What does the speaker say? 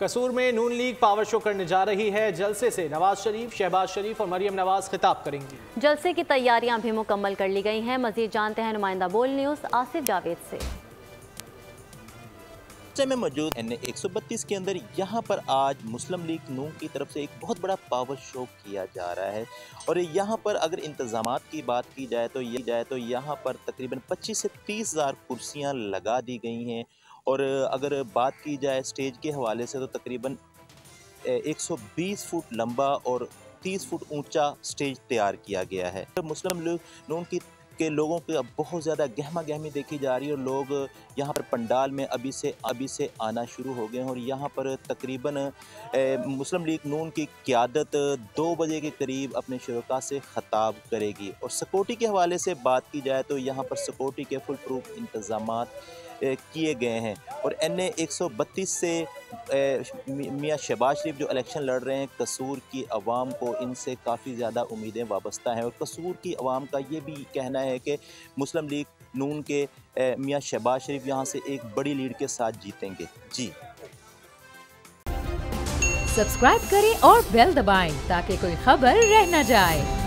कसूर में नून league power show करने जा रही है। जलसे से नवाज शरीफ, शहबाज शरीफ और मरियम नवाज खिताब करेंगी। जलसे की तैयारियां भी मुकम्मल कर ली गई हैं। मजीद जानते हैं नुमाइंदा बोल न्यूज़ आसिफ जावेद से। में मौजूद NA 132 के अंदर यहाँ पर आज मुस्लिम लीग नून की तरफ से एक बहुत बड़ा पावर शो किया जा रहा है। और यहाँ पर अगर इंतजामात की बात की जाए तो यहाँ पर तकरीबन 25 से 30 हज़ार कुर्सियाँ लगा दी गई हैं। और अगर बात की जाए स्टेज के हवाले से तो तकरीबन 120 फुट लंबा और 30 फुट ऊंचा स्टेज तैयार किया गया है। मुस्लिम लीग नून के लोगों की अब बहुत ज़्यादा गहमा गहमी देखी जा रही है और लोग यहाँ पर पंडाल में अभी से आना शुरू हो गए हैं। और यहाँ पर तकरीबन मुस्लिम लीग नून की क़यादत 2 बजे के करीब अपने शुरका से ख़िताब करेगी। और सिक्योरिटी के हवाले से बात की जाए तो यहाँ पर सिक्योरिटी के फुल प्रूफ इंतज़ामात किए गए हैं। और NA 132 से मियाँ शहबाज शरीफ जो इलेक्शन लड़ रहे हैं, कसूर की आवाम को इनसे काफ़ी ज़्यादा उम्मीदें वाबस्ता हैं। और कसूर की आवाम का ये भी कहना है कि मुस्लिम लीग नून के मियाँ शहबाज शरीफ यहाँ से एक बड़ी लीड के साथ जीतेंगे। जी, सब्सक्राइब करें और बेल दबाएं ताकि कोई खबर रह न जाए।